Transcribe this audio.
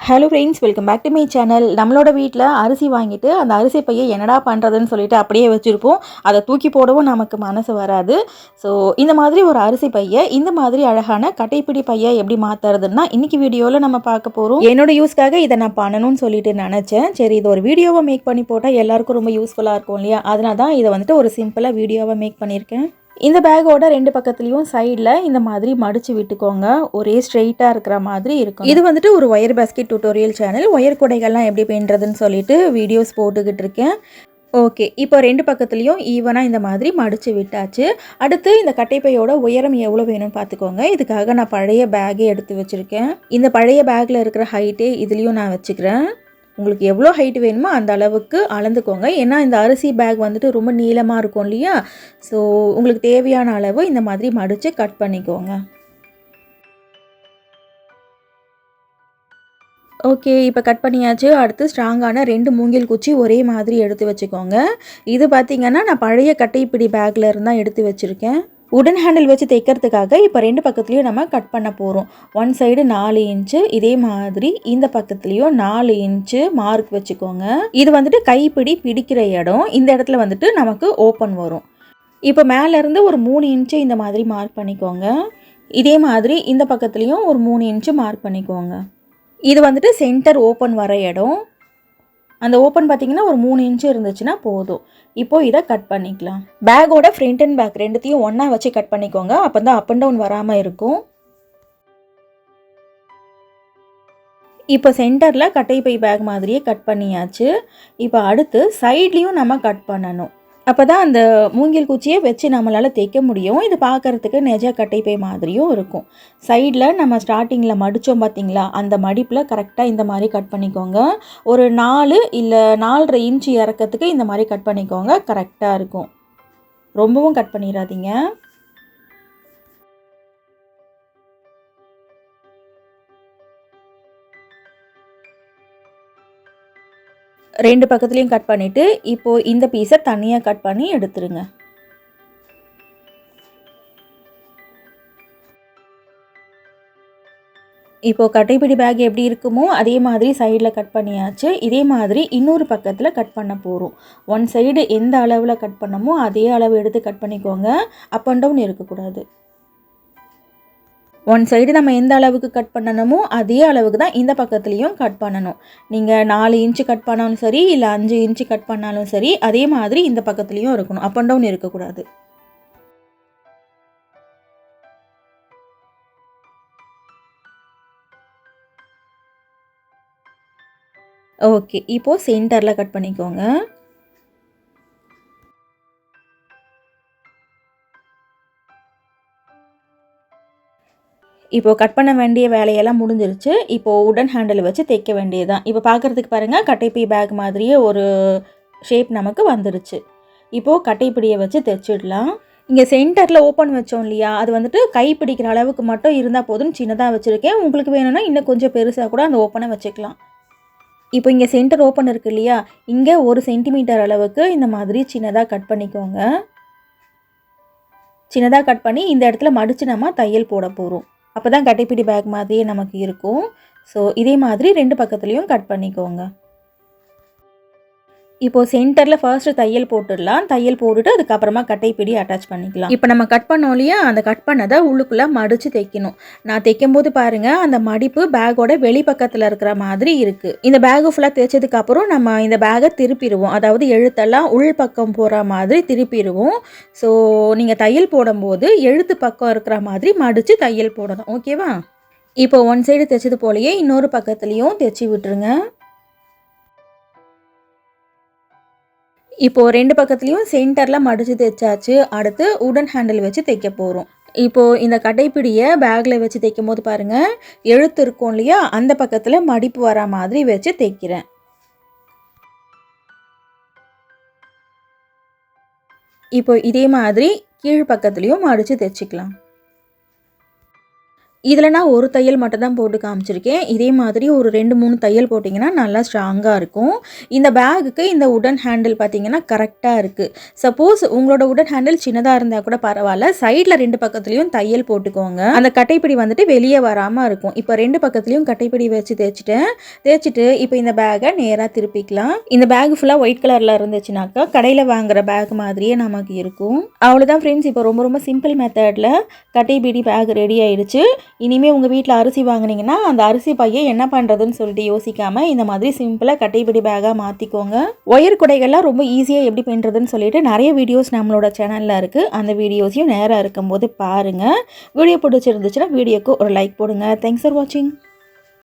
Hello friends, welcome back to my channel. நம்மளோட வீட்டில் அரிசி வாங்கிட்டு அந்த அரிசி பையை என்னடா பண்ணுறதுன்னு சொல்லிட்டு அப்படியே வச்சுருப்போம். அதை தூக்கி போடவும் நமக்கு மனசு வராது. ஸோ இந்த மாதிரி ஒரு அரிசி பையை இந்த மாதிரி அழகான கட்டைப்பிடி பையை எப்படி மாற்றுறதுன்னா இன்றைக்கி வீடியோவில் நம்ம பார்க்க போகிறோம். என்னோட யூஸ்க்காக இதை நான் பண்ணணும்னு சொல்லிட்டு நினச்சேன். சரி, இது ஒரு வீடியோவை மேக் பண்ணி போட்டால் எல்லாருக்கும் ரொம்ப யூஸ்ஃபுல்லாக இருக்கும் இல்லையா? அதனால தான் இதை வந்துட்டு ஒரு சிம்பிளாக வீடியோவை மேக் பண்ணியிருக்கேன். இந்த பேக்கோட 2 பக்கத்துலேயும் சைடில் இந்த மாதிரி மடித்து விட்டுக்கோங்க. ஒரே ஸ்ட்ரெயிட்டாக இருக்கிற மாதிரி இருக்கும். இது வந்துட்டு ஒரு wire basket tutorial channel. Wire கூடைகள்லாம் எப்படி பின்னுறதுன்னு சொல்லிட்டு வீடியோஸ் போட்டுக்கிட்டு இருக்கேன். ஓகே, இப்போ 2 பக்கத்துலேயும் ஈவனாக இந்த மாதிரி மடித்து விட்டாச்சு. அடுத்து இந்த கட்டைப்பையோட உயரம் எவ்வளோ வேணும்னு பார்த்துக்கோங்க. இதுக்காக நான் பழைய பேக்கே எடுத்து வச்சுருக்கேன். இந்த பழைய பேக்கில் இருக்கிற ஹைட்டே இதுலேயும் நான் வச்சுக்கிறேன். உங்களுக்கு எவ்வளோ ஹைட் வேணுமோ அந்த அளவுக்கு அளந்துக்கோங்க. ஏன்னா இந்த அரிசி பேக் வந்துட்டு ரொம்ப நீளமாக இருக்கும் இல்லையா? ஸோ உங்களுக்கு தேவையான அளவு இந்த மாதிரி மடித்து கட் பண்ணிக்கோங்க. ஓகே, இப்போ கட் பண்ணியாச்சு. அடுத்து ஸ்ட்ராங்கான 2 மூங்கில் குச்சி ஒரே மாதிரி எடுத்து வச்சுக்கோங்க. இது பார்த்திங்கன்னா நான் பழைய கட்டைப்பிடி பேக்கில் இருந்தால் எடுத்து வச்சுருக்கேன். உடன் ஹேண்டில் வச்சு தைக்கிறதுக்காக இப்போ 2 பக்கத்துலேயும் நம்ம கட் பண்ண போகிறோம். ஒன் சைடு 4 இன்ச்சு, இதே மாதிரி இந்த பக்கத்துலேயும் 4 இன்ச்சு மார்க் வச்சுக்கோங்க. இது வந்துட்டு கைப்பிடி பிடிக்கிற இடம். இந்த இடத்துல வந்துட்டு நமக்கு ஓப்பன் வரும். இப்போ மேலேருந்து ஒரு 3 இன்ச்சு இந்த மாதிரி மார்க் பண்ணிக்கோங்க. இதே மாதிரி இந்த பக்கத்துலேயும் ஒரு 3 இன்ச்சு மார்க் பண்ணிக்கோங்க. இது வந்துட்டு சென்டர் ஓப்பன் வர இடம். அந்த ஓப்பன் பார்த்திங்கன்னா ஒரு 3 இன்ச்சு இருந்துச்சுன்னா போதும். இப்போது இதை கட் பண்ணிக்கலாம். பேக்கோட ஃப்ரண்ட் அண்ட் பேக் ரெண்டுத்தையும் ஒன்றா வச்சு கட் பண்ணிக்கோங்க. அப்போ தான் அப் அண்ட் டவுன் வராமல் இருக்கும். இப்போ சென்டரில் கட்டைப்பை பேக் மாதிரியே கட் பண்ணியாச்சு. இப்போ அடுத்து சைட்லேயும் நம்ம கட் பண்ணணும். அப்போ தான் அந்த மூங்கில் குச்சியை வச்சு நம்மளால் தைக்க முடியும். இது பார்க்குறதுக்கு நெஜ கட்டைப்பை மாதிரியும் இருக்கும். சைடில் நம்ம ஸ்டார்டிங்கில் மடித்தோம் பார்த்திங்களா, அந்த மடிப்பில் கரெக்டாக இந்த மாதிரி கட் பண்ணிக்கோங்க. ஒரு 4 இல்லை 4.5 இன்ச்சு இறக்கத்துக்கு இந்த மாதிரி கட் பண்ணிக்கோங்க. கரெக்டாக இருக்கும். ரொம்பவும் கட் பண்ணிடாதீங்க. ரெண்டு பக்கத்துலேயும் கட் பண்ணிவிட்டு இப்போது இந்த பீஸை தனியாக கட் பண்ணி எடுத்துருங்க. இப்போது கட்டைப்பிடி பேக் எப்படி இருக்குமோ அதே மாதிரி சைடில் கட் பண்ணியாச்சு. இதே மாதிரி இன்னொரு பக்கத்தில் கட் பண்ண போகிறோம். ஒன் சைடு எந்த அளவில் கட் பண்ணமோ அதே அளவு எடுத்து கட் பண்ணிக்கோங்க. அப் அண்ட் டவுன் இருக்கக்கூடாது. ஒன் சைடு நம்ம எந்த அளவுக்கு கட் பண்ணணுமோ அதே அளவுக்கு தான் இந்த பக்கத்துலேயும் கட் பண்ணணும். நீங்கள் 4 இன்ச்சு கட் பண்ணாலும் சரி, இல்லை 5 இன்ச்சு கட் பண்ணாலும் சரி, அதே மாதிரி இந்த பக்கத்துலேயும் இருக்கணும். அப் அண்ட் டவுன் இருக்கக்கூடாது. ஓகே, இப்போது சென்டரில் கட் பண்ணிக்கோங்க. இப்போது கட் பண்ண வேண்டிய வேலையெல்லாம் முடிஞ்சிருச்சு. இப்போது உடன் ஹேண்டில் வச்சு தைக்க வேண்டியது தான். இப்போ பார்க்குறதுக்கு பாருங்கள், கட்டைப்பை பேக் மாதிரியே ஒரு ஷேப் நமக்கு வந்துருச்சு. இப்போது கட்டைப்பிடியை வச்சு தைச்சிடலாம். இங்கே சென்டரில் ஓப்பன் வச்சோம் இல்லையா, அது வந்துட்டு கை பிடிக்கிற அளவுக்கு மட்டும் இருந்தால் போதும். சின்னதாக வச்சுருக்கேன். உங்களுக்கு வேணும்னா இன்னும் கொஞ்சம் பெருசாக கூட அந்த ஓப்பனை வச்சுக்கலாம். இப்போ இங்கே சென்டர் ஓப்பன் இருக்குது இல்லையா, இங்கே 1 சென்டிமீட்டர் அளவுக்கு இந்த மாதிரி சின்னதாக கட் பண்ணிக்கோங்க. சின்னதாக கட் பண்ணி இந்த இடத்துல மடித்து நம்ம தையல் போட போகிறோம். அப்போ தான் கட்டைப்பிடி பேக் மாதிரியே நமக்கு இருக்கும். ஸோ இதே மாதிரி 2 பக்கத்துலேயும் கட் பண்ணிக்கோங்க. இப்போது சென்டரில் ஃபர்ஸ்ட்டு தையல் போட்டுடலாம். தையல் போட்டுட்டு அதுக்கப்புறமா கட்டைப்பிடி அட்டாச் பண்ணிக்கலாம். இப்போ நம்ம கட் பண்ணோம் இல்லையா, அந்த கட் பண்ணதை உள்ளுக்குள்ளே மடித்து தைக்கணும். நான் தைக்கும்போது பாருங்கள், அந்த மடிப்பு பேக்கோட வெளிப்பக்கத்தில் இருக்கிற மாதிரி இருக்குது. இந்த பேக்கு ஃபுல்லாக தைச்சதுக்கப்புறம் நம்ம இந்த பேக்கை திருப்பிடுவோம். அதாவது எழுத்தெல்லாம் உள் பக்கம் போகிற மாதிரி திருப்பிடுவோம். ஸோ நீங்கள் தையல் போடும்போது எழுத்து பக்கம் இருக்கிற மாதிரி மடித்து தையல் போடணும். ஓகேவா? இப்போ ஒன் சைடு தைச்சது போலயே இன்னொரு பக்கத்துலேயும் தைச்சி விட்டுருங்க. இப்போது 2 பக்கத்துலேயும் சென்டரில் மடித்து தைச்சாச்சு. அடுத்து உடன் ஹேண்டில் வச்சு தைக்க போகிறோம். இப்போது இந்த கட்டைப்பிடியை பேக்கில் வச்சு தைக்கும் போது பாருங்கள், எழுத்து இருக்கும் இல்லையா, அந்த பக்கத்தில் மடிப்பு வர மாதிரி வச்சு தைக்கிறேன். இப்போ இதே மாதிரி கீழ் பக்கத்துலேயும் மடித்து தைச்சிக்கலாம். இதில் நான் ஒரு தையல் மட்டும் தான் போட்டு காமிச்சிருக்கேன். இதே மாதிரி ஒரு 2-3 தையல் போட்டிங்கன்னா நல்லா ஸ்ட்ராங்காக இருக்கும். இந்த பேகுக்கு இந்த உடன் ஹேண்டில் பார்த்திங்கன்னா கரெக்டாக இருக்குது. சப்போஸ் உங்களோட உடன் ஹேண்டில் சின்னதாக இருந்தால் கூட பரவாயில்ல, சைடில் 2 பக்கத்துலேயும் தையல் போட்டுக்கோங்க. அந்த கட்டைப்பிடி வந்துட்டு வெளியே வராமல் இருக்கும். இப்போ 2 பக்கத்துலேயும் கட்டைப்பிடி வச்சு தேய்ச்சிட்டு இப்போ இந்த பேக்கை நேராக திருப்பிக்கலாம். இந்த பேக் ஃபுல்லாக ஒயிட் கலரில் இருந்துச்சுனாக்கா கடையில் வாங்குகிற பேக் மாதிரியே நமக்கு இருக்கும். அவ்வளோதான் ஃப்ரெண்ட்ஸ், இப்போ ரொம்ப ரொம்ப சிம்பிள் மெத்தடில் கட்டைப்பிடி பேக் ரெடி ஆயிடுச்சு. இனிமேல் உங்கள் வீட்டில் அரிசி வாங்கினீங்கன்னா அந்த அரிசி பையை என்ன பண்ணுறதுன்னு சொல்லிட்டு யோசிக்காமல் இந்த மாதிரி சிம்பிளாக கட்டைப்பிடி பேக்காக மாற்றிக்கோங்க. ஒயர் குடைகள்லாம் ரொம்ப ஈஸியாக எப்படி பண்ணுறதுன்னு சொல்லிட்டு நிறைய வீடியோஸ் நம்மளோட சேனலில் இருக்குது. அந்த வீடியோஸையும் நேராக இருக்கும்போது பாருங்கள். வீடியோ பிடிச்சிருந்துச்சுன்னா வீடியோக்கு ஒரு லைக் போடுங்க. தேங்க்ஸ் ஃபார் வாட்சிங்.